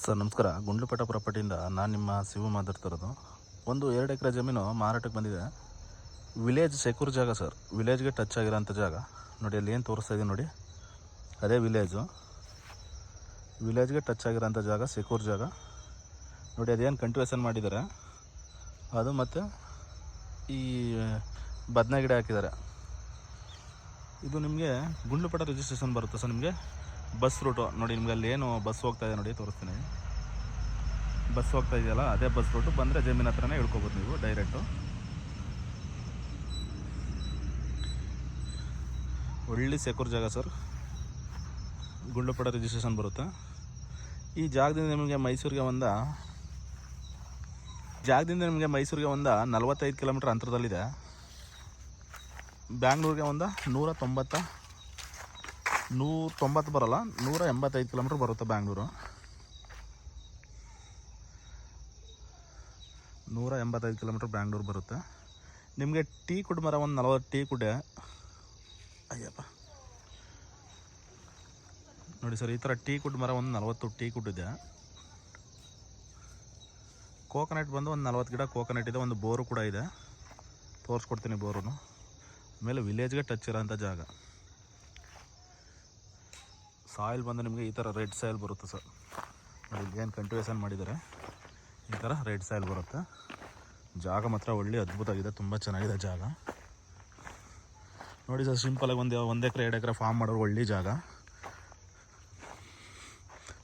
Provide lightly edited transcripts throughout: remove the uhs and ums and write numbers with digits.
Sir ನಮಸ್ಕಾರ. ಗುಂಡ್ಲುಪೇಟೆ ಪ್ರಾಪರ್ಟಿಯಿಂದ ನಾನು ನಿಮ್ಮ ಶಿವು ಮಾತಾಡ್ತಿರೋದು. ಒಂದು 2 ಎಕರೆ ಜಮೀನು ಮಾರಾಟಕ್ಕೆ ಬಂದಿದೆ. ವಿಲೇಜ್ ಸೆಕ್ಯೂರ್ ಜಾಗ ಸರ್. ವಿಲೇಜ್ಗೆ ಟಚ್ ಆಗಿರೋಂಥ ಜಾಗ ನೋಡಿ. ಅಲ್ಲಿ ಏನು ತೋರಿಸ್ತಾ ಇದೆ ನೋಡಿ, ಅದೇ ವಿಲೇಜ್ಗೆ ಟಚ್ ಆಗಿರೋಂಥ ಜಾಗ, ಸೆಕ್ಯೂರ್ ಜಾಗ ನೋಡಿ. ಅದೇನು ಕಂಟಿವೇಷನ್ ಮಾಡಿದ್ದಾರೆ ಅದು, ಮತ್ತು ಈ ಬದನೆ ಗಿಡ ಹಾಕಿದ್ದಾರೆ. ಇದು ನಿಮಗೆ ಗುಂಡ್ಲುಪೇಟೆ ರಿಜಿಸ್ಟ್ರೇಷನ್ ಬರುತ್ತೆ ಸರ್. ನಿಮಗೆ ಬಸ್ ರೂಟು ನೋಡಿ. ನಿಮಗೆ ಅಲ್ಲಿ ಏನು ಬಸ್ ಹೋಗ್ತಾ ಇದೆ ನೋಡಿ, ತೋರಿಸ್ತೀನಿ. ಬಸ್ ಹೋಗ್ತಾ ಇದೆಯಲ್ಲ, ಅದೇ ಬಸ್ ರೂಟು. ಬಂದರೆ ಜಮೀನ್ ಹತ್ರನೇ ಇಳ್ಕೊಬೋದು ನೀವು ಡೈರೆಕ್ಟು. ಒಳ್ಳೆ ಸೆಕ್ಯೂರ್ ಜಾಗ ಸರ್. ಗುಂಡ್ಲುಪೇಟೆ ರಿಜಿಸ್ಟ್ರೇಷನ್ ಬರುತ್ತೆ. ಈ ಜಾಗದಿಂದ ನಿಮಗೆ ಮೈಸೂರಿಗೆ ಒಂದು 45 ಕಿಲೋಮೀಟ್ರ್ ಅಂತರದಲ್ಲಿದೆ. ಬ್ಯಾಂಗ್ಳೂರಿಗೆ ಒಂದು 190 ಬರೋಲ್ಲ, 185 ಕಿಲೋಮೀಟ್ರ್ ಬರುತ್ತೆ. ಬ್ಯಾಂಗ್ಳೂರು 185 ಕಿಲೋಮೀಟ್ರ್ ಬ್ಯಾಂಗ್ಳೂರು ಬರುತ್ತೆ. ನಿಮಗೆ ಟೀ ಕುಡ್ ಮರ ಒಂದು 40 ಟೀ ಕುಡ್ಡೆ. ಅಯ್ಯಪ್ಪ ನೋಡಿ ಸರ್, ಈ ಥರ ಟೀ ಕುಡ್ ಮರ ಒಂದು 40 ಟೀ ಕುಡ್ ಇದೆ. ಕೋಕೋನಟ್ ಬಂದು ಒಂದು 40 ಗಿಡ ಕೋಕೋನಟ್ ಇದೆ. ಒಂದು ಬೋರು ಕೂಡ ಇದೆ, ತೋರಿಸ್ಕೊಡ್ತೀನಿ ಬೋರು. ಆಮೇಲೆ ವಿಲೇಜ್ಗೆ ಟಚ್ ಇರೋಂಥ ಜಾಗ. ಸಾಯಿಲ್ ಬಂದು ನಿಮಗೆ ಈ ಥರ ರೆಡ್ ಸಾಯಿಲ್ ಬರುತ್ತೆ ಸರ್. ನೋಡಿ, ಏನು ಕಂಟಿವೇಷನ್ ಮಾಡಿದ್ದಾರೆ, ಈ ಥರ ರೆಡ್ ಸಾಯಿಲ್ ಬರುತ್ತೆ. ಜಾಗ ಮಾತ್ರ ಒಳ್ಳೆ ಅದ್ಭುತವಾಗಿದೆ, ತುಂಬ ಚೆನ್ನಾಗಿದೆ ಜಾಗ ನೋಡಿ ಸರ್. ಸಿಂಪಲಾಗಿ 1 ಎಕರೆ 2 ಎಕರೆ ಫಾರ್ಮ್ ಮಾಡೋರು ಒಳ್ಳೆ ಜಾಗ.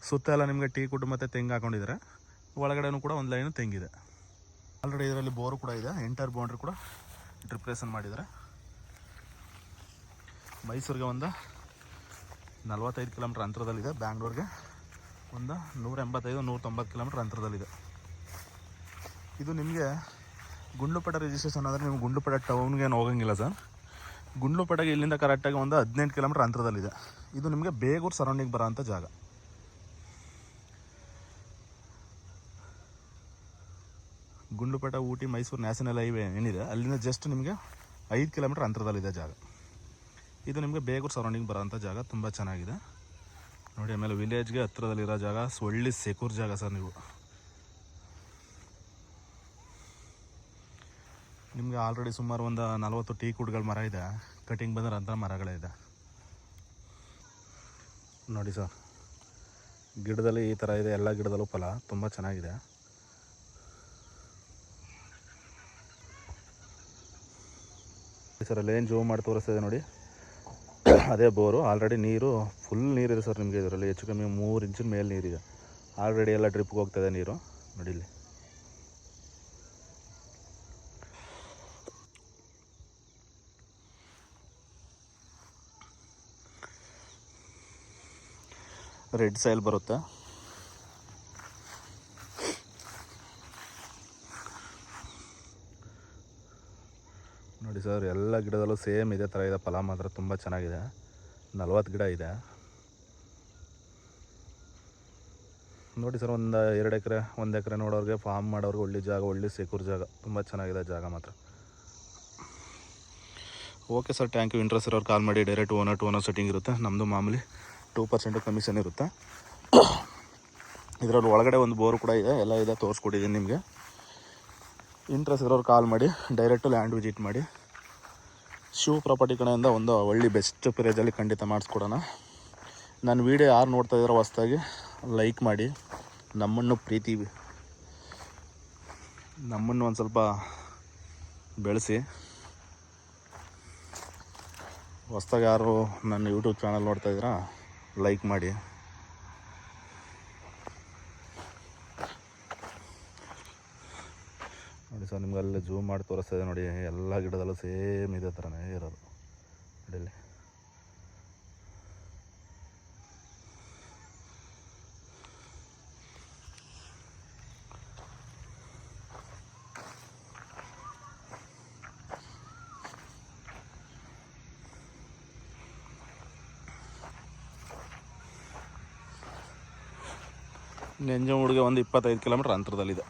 ಸುತ್ತ ಎಲ್ಲ ನಿಮಗೆ ಟೀ ಕುಡ್ ಮತ್ತು ತೆಂಗು ಹಾಕೊಂಡಿದ್ದಾರೆ. ಒಳಗಡೆನೂ ಕೂಡ ಒಂದು ಲೈನು ತೆಂಗಿದೆ. ಆಲ್ರೆಡಿ ಇದರಲ್ಲಿ ಬೋರು ಕೂಡ ಇದೆ. ಎಂಟರ್ ಬೌಂಡ್ರಿ ಕೂಡ ಡ್ರಿಪ್ರೇಷನ್ ಮಾಡಿದ್ದಾರೆ. ಮೈಸೂರಿಗೆ ಒಂದು 45 ಕಿಲೋಮೀಟ್ರ್ ಅಂತರದಲ್ಲಿದೆ. ಬ್ಯಾಂಗ್ಳೂರಿಗೆ ಒಂದು 185-190 ಕಿಲೋಮೀಟ್ರ್ ಅಂತರದಲ್ಲಿದೆ. ಇದು ನಿಮಗೆ ಗುಂಡ್ಲುಪೇಟೆ ರಿಜಿಸ್ಟ್ರೇಷನ್ ಆದರೆ ನೀವು ಗುಂಡ್ಲುಪೇಟೆ ಟೌನ್ಗೆ ಏನು ಹೋಗಂಗಿಲ್ಲ ಸರ್. ಗುಂಡ್ಲುಪೇಟೆಗೆ ಇಲ್ಲಿಂದ ಕರೆಕ್ಟಾಗಿ ಒಂದು 18 ಕಿಲೋಮೀಟ್ರ್ ಅಂತರದಲ್ಲಿದೆ. ಇದು ನಿಮಗೆ ಬೇಗೂರು ಸರೌಂಡಿಂಗ್ ಬರೋ ಅಂಥ ಜಾಗ. ಗುಂಡ್ಲುಪೇಟೆ ಊಟಿ ಮೈಸೂರು ನ್ಯಾಷನಲ್ ಹೈವೇ ಏನಿದೆ, ಅಲ್ಲಿಂದ ಜಸ್ಟ್ ನಿಮಗೆ 5 ಕಿಲೋಮೀಟ್ರ್ ಅಂತರದಲ್ಲಿದೆ ಜಾಗ. ಇದು ನಿಮಗೆ ಬೇಗೂರು ಸರೌಂಡಿಂಗ್ ಬರೋಂಥ ಜಾಗ, ತುಂಬ ಚೆನ್ನಾಗಿದೆ ನೋಡಿ. ಆಮೇಲೆ ವಿಲೇಜ್ಗೆ ಹತ್ತಿರದಲ್ಲಿರೋ ಜಾಗ, ಒಳ್ಳೆ ಸೆಕ್ಯೂರ್ ಜಾಗ ಸರ್. ನಿಮಗೆ ಆಲ್ರೆಡಿ ಸುಮಾರು ಒಂದು 40 ಟೀ ಕುಡ್ಗಳ ಮರ ಇದೆ, ಕಟಿಂಗ್ ಬಂದಿರೋಂಥ ಮರಗಳೇ ಇದೆ ನೋಡಿ ಸರ್. ಗಿಡದಲ್ಲಿ ಈ ಥರ ಇದೆ, ಎಲ್ಲ ಗಿಡದಲ್ಲೂ ಫಲ ತುಂಬ ಚೆನ್ನಾಗಿದೆ. ಸರ್ ಅಲ್ಲಿ ಏನು ಜೂಮ್ ಮಾಡಿ ತೋರಿಸ್ತಿದೆ ನೋಡಿ, ಅದೇ ಬೋರು. ಆಲ್ರೆಡಿ ನೀರು ಫುಲ್ ನೀರಿದೆ ಸರ್. ನಿಮಗೆ ಇದರಲ್ಲಿ ಹೆಚ್ಚು ಕಮ್ಮಿ 3 ಇಂಚಿನ ಮೇಲೆ ನೀರಿದೆ. ಆಲ್ರೆಡಿ ಎಲ್ಲ ಡ್ರಿಪ್ಗೆ ಹೋಗ್ತಾಯಿದೆ ನೀರು ನೋಡಿ. ಇಲ್ಲಿ ರೆಡ್ ಸಾಯಿಲ್ ಬರುತ್ತೆ. ನೋಡಿ ಸರ್, ಎಲ್ಲ ಗಿಡದಲ್ಲೂ ಸೇಮ್ ಇದೇ ಥರ ಇದೆ. ಫಲ ಮಾತ್ರ ತುಂಬ ಚೆನ್ನಾಗಿದೆ. 40 ಗಿಡ ಇದೆ ನೋಡಿ ಸರ್. ಒಂದು 2 ಎಕರೆ 1 ಎಕರೆ ನೋಡೋರಿಗೆ, ಫಾರ್ಮ್ ಮಾಡೋರಿಗೆ ಒಳ್ಳೆ ಜಾಗ, ಒಳ್ಳೆ ಸೆಕ್ಯೂರ್ ಜಾಗ, ತುಂಬ ಚೆನ್ನಾಗಿದೆ ಜಾಗ ಮಾತ್ರ. Okay sir, thank you. Interest ಇರೋರು ಕಾಲ್ ಮಾಡಿ. Direct owner to owner setting ಇರುತ್ತೆ. ನಮ್ಮದು ಮಾಮೂಲಿ 2% ಕಮಿಷನ್ ಇರುತ್ತೆ. ಇದರಲ್ಲಿ ಒಳಗಡೆ ಒಂದು ಬೋರು ಕೂಡ ಇದೆ, ಎಲ್ಲ ಇದೆ, ತೋರಿಸ್ಕೊಟ್ಟಿದ್ದೀನಿ ನಿಮಗೆ. ಇಂಟ್ರೆಸ್ಟ್ ಇರೋರು ಕಾಲ್ ಮಾಡಿ, ಡೈರೆಕ್ಟು ಲ್ಯಾಂಡ್ ವಿಸಿಟ್ ಮಾಡಿ. ಶಿವ ಪ್ರಾಪರ್ಟಿ ಕಡೆಯಿಂದ ಒಂದು ಒಳ್ಳೆ ಬೆಸ್ಟ್ ಪ್ರೈಸಲ್ಲಿ ಖಂಡಿತ ಮಾಡಿಸ್ಕೊಡೋಣ. ನನ್ನ ವೀಡಿಯೋ ಯಾರು ನೋಡ್ತಾ ಇದ್ದಾರೋ ಹೊಸ್ದಾಗಿ ಲೈಕ್ ಮಾಡಿ, ನಮ್ಮನ್ನು ಒಂದು ಸ್ವಲ್ಪ ಬೆಳೆಸಿ. ಹೊಸ್ದಾಗಿ ಯಾರು ನನ್ನ ಯೂಟ್ಯೂಬ್ ಚಾನಲ್ ನೋಡ್ತಾ ಇದ್ದೀರಾ, ಲೈಕ್ ಮಾಡಿ. ನೋಡಿ ಸರ್, ನಿಮ್ಗೆ ಅಲ್ಲಿ ಜೂಮ್ ಮಾಡಿ ತೋರಿಸ್ತಾ ಇದೆ ನೋಡಿ. ಎಲ್ಲ ಗಿಡದಲ್ಲೂ ಸೇಮ್ ಇದೇ ಥರನೇ ಇರೋದು ನೋಡಿ. ನಂಜನಗೂಡಿಗೆ ಒಂದು 25 ಕಿಲೋಮೀಟ್ರ್ ಅಂತರದಲ್ಲಿದೆ.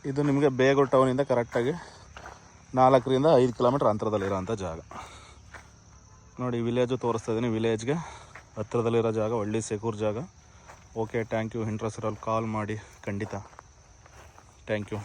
ಇದು ನಿಮಗೆ ಬೇಗೂರು ಟೌನಿಂದ ಕರೆಕ್ಟಾಗಿ 4-5 ಕಿಲೋಮೀಟ್ರ್ ಅಂತರದಲ್ಲಿರೋಂಥ ಜಾಗ ನೋಡಿ. ವಿಲೇಜು ತೋರಿಸ್ತಾ ಇದ್ದೀನಿ. ವಿಲೇಜ್ಗೆ ಹತ್ತಿರದಲ್ಲಿರೋ ಜಾಗ, ಒಳ್ಳೆ ಸೆಕ್ಯೂರ್ ಜಾಗ, ಓಕೆ ಥ್ಯಾಂಕ್ ಯು. ಇಂಟ್ರೆಸ್ಟ್ ಇರೋಲ್ಲಿ ಕಾಲ್ ಮಾಡಿ ಖಂಡಿತ. Thank you.